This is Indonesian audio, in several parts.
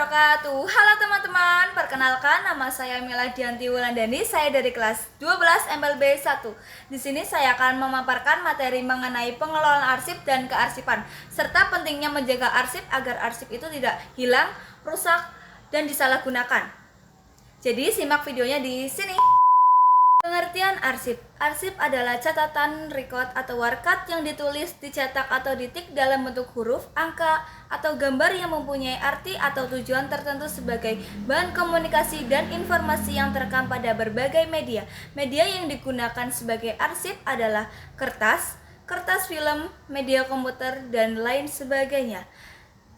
wabarakatuh. Halo teman-teman, perkenalkan nama saya Miladianti Wulandani. Saya dari kelas 12 MLB 1. Di sini saya akan memaparkan materi mengenai pengelolaan arsip dan kearsipan, serta pentingnya menjaga arsip agar arsip itu tidak hilang, rusak, dan disalahgunakan. Jadi simak videonya di sini. Pengertian arsip. Arsip adalah catatan, record, atau warkat yang ditulis, dicetak, atau ditik dalam bentuk huruf, angka, atau gambar yang mempunyai arti atau tujuan tertentu sebagai bahan komunikasi dan informasi yang terekam pada berbagai media. Media yang digunakan sebagai arsip adalah kertas, kertas film, media komputer, dan lain sebagainya.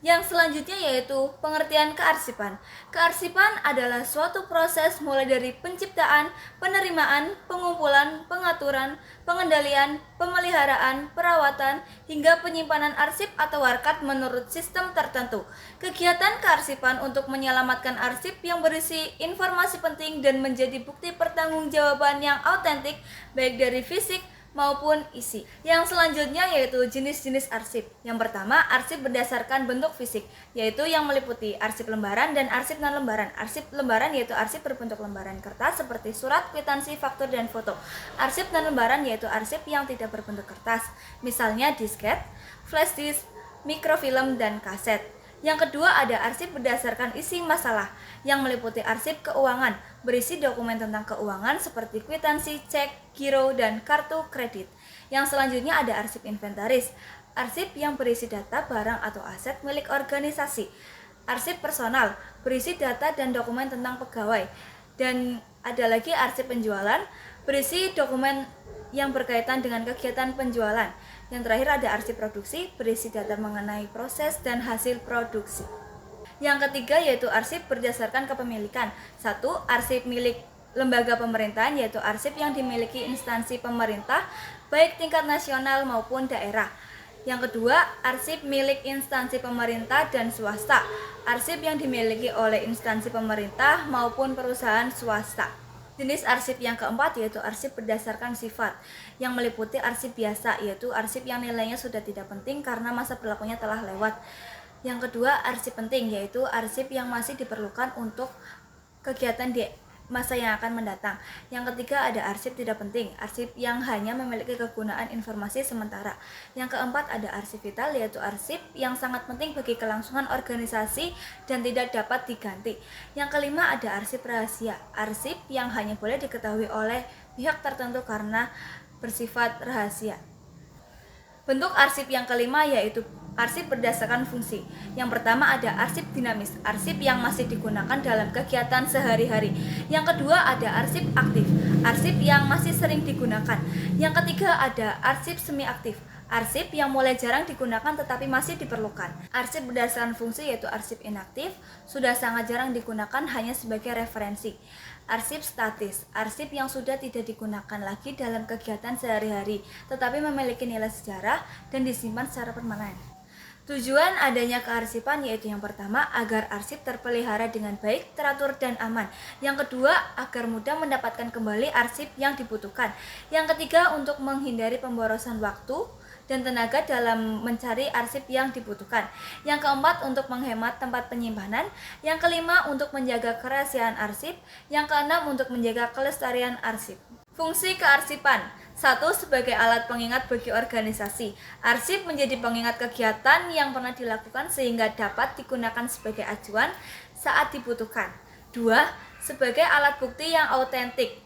Yang selanjutnya yaitu pengertian kearsipan. Kearsipan adalah suatu proses mulai dari penciptaan, penerimaan, pengumpulan, pengaturan, pengendalian, pemeliharaan, perawatan, hingga penyimpanan arsip atau warkat menurut sistem tertentu. Kegiatan kearsipan untuk menyelamatkan arsip yang berisi informasi penting dan menjadi bukti pertanggungjawaban yang autentik baik dari fisik maupun isi. Yang selanjutnya yaitu jenis-jenis arsip. Yang pertama, arsip berdasarkan bentuk fisik, yaitu yang meliputi arsip lembaran dan arsip non-lembaran. Arsip lembaran yaitu arsip berbentuk lembaran kertas seperti surat, kwitansi, faktur, dan foto. Arsip non-lembaran yaitu arsip yang tidak berbentuk kertas, misalnya disket, flash disk, mikrofilm, dan kaset. Yang kedua ada arsip berdasarkan isi masalah, yang meliputi arsip keuangan, berisi dokumen tentang keuangan seperti kwitansi, cek, giro, dan kartu kredit. Yang selanjutnya ada arsip inventaris, arsip yang berisi data barang atau aset milik organisasi. Arsip personal, berisi data dan dokumen tentang pegawai. Dan ada lagi arsip penjualan, berisi dokumen yang berkaitan dengan kegiatan penjualan. Yang terakhir ada arsip produksi, berisi data mengenai proses dan hasil produksi. Yang ketiga yaitu arsip berdasarkan kepemilikan. 1. Arsip milik lembaga pemerintahan, yaitu arsip yang dimiliki instansi pemerintah baik tingkat nasional maupun daerah. Yang kedua, arsip milik instansi pemerintah dan swasta. Arsip yang dimiliki oleh instansi pemerintah maupun perusahaan swasta. Jenis arsip yang keempat yaitu arsip berdasarkan sifat, yang meliputi arsip biasa, yaitu arsip yang nilainya sudah tidak penting karena masa berlakunya telah lewat. Yang kedua, arsip penting, yaitu arsip yang masih diperlukan untuk kegiatan di masa yang akan mendatang. Yang ketiga ada arsip tidak penting, arsip yang hanya memiliki kegunaan informasi sementara. Yang keempat ada arsip vital, yaitu arsip yang sangat penting bagi kelangsungan organisasi dan tidak dapat diganti. Yang kelima ada arsip rahasia, arsip yang hanya boleh diketahui oleh pihak tertentu karena bersifat rahasia. Bentuk arsip yang kelima yaitu arsip berdasarkan fungsi. Yang pertama ada arsip dinamis, arsip yang masih digunakan dalam kegiatan sehari-hari. Yang kedua ada arsip aktif, arsip yang masih sering digunakan. Yang ketiga ada arsip semi aktif, arsip yang mulai jarang digunakan tetapi masih diperlukan. Arsip berdasarkan fungsi yaitu arsip inaktif, sudah sangat jarang digunakan hanya sebagai referensi. Arsip statis, arsip yang sudah tidak digunakan lagi dalam kegiatan sehari-hari tetapi memiliki nilai sejarah dan disimpan secara permanen. Tujuan adanya kearsipan yaitu yang pertama agar arsip terpelihara dengan baik, teratur, dan aman. Yang kedua agar mudah mendapatkan kembali arsip yang dibutuhkan. Yang ketiga untuk menghindari pemborosan waktu dan tenaga dalam mencari arsip yang dibutuhkan. Yang keempat untuk menghemat tempat penyimpanan. Yang kelima untuk menjaga kerahasiaan arsip. Yang keenam untuk menjaga kelestarian arsip. Fungsi kearsipan. 1. Sebagai alat pengingat bagi organisasi. Arsip menjadi pengingat kegiatan yang pernah dilakukan sehingga dapat digunakan sebagai acuan saat dibutuhkan. 2. Sebagai alat bukti yang autentik.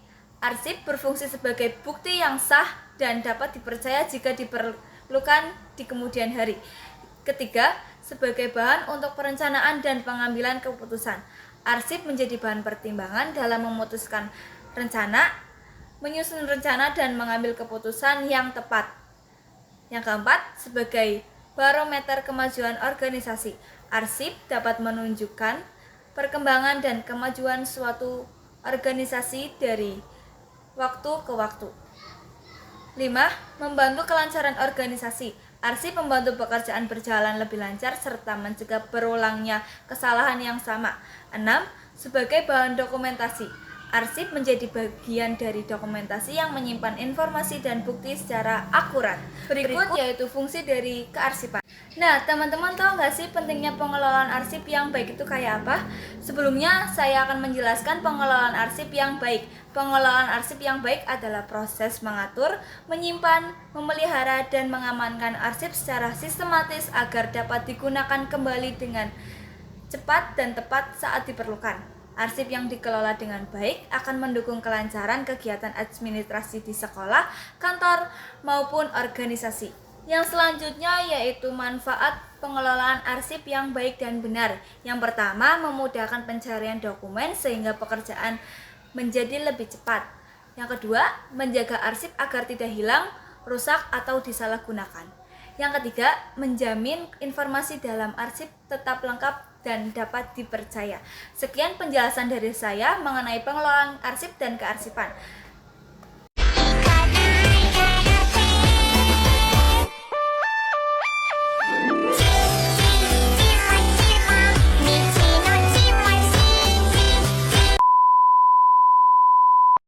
Arsip berfungsi sebagai bukti yang sah dan dapat dipercaya jika diperlukan di kemudian hari. Ketiga, sebagai bahan untuk perencanaan dan pengambilan keputusan. Arsip menjadi bahan pertimbangan dalam memutuskan rencana, menyusun rencana, dan mengambil keputusan yang tepat. Yang keempat, sebagai barometer kemajuan organisasi. Arsip dapat menunjukkan perkembangan dan kemajuan suatu organisasi dari waktu ke waktu. 5. Membantu kelancaran organisasi. Arsip membantu pekerjaan berjalan lebih lancar serta mencegah berulangnya kesalahan yang sama. 6. Sebagai bahan dokumentasi. Arsip menjadi bagian dari dokumentasi yang menyimpan informasi dan bukti secara akurat. Berikut yaitu fungsi dari kearsipan. Nah, teman-teman tahu nggak sih pentingnya pengelolaan arsip yang baik itu kayak apa? Sebelumnya, saya akan menjelaskan pengelolaan arsip yang baik. Pengelolaan arsip yang baik adalah proses mengatur, menyimpan, memelihara, dan mengamankan arsip secara sistematis agar dapat digunakan kembali dengan cepat dan tepat saat diperlukan. Arsip yang dikelola dengan baik akan mendukung kelancaran kegiatan administrasi di sekolah, kantor, maupun organisasi. Yang selanjutnya yaitu manfaat pengelolaan arsip yang baik dan benar. Yang pertama, memudahkan pencarian dokumen sehingga pekerjaan menjadi lebih cepat. Yang kedua, menjaga arsip agar tidak hilang, rusak, atau disalahgunakan. Yang ketiga, menjamin informasi dalam arsip tetap lengkap dan dapat dipercaya. Sekian penjelasan dari saya mengenai pengelolaan arsip dan kearsipan.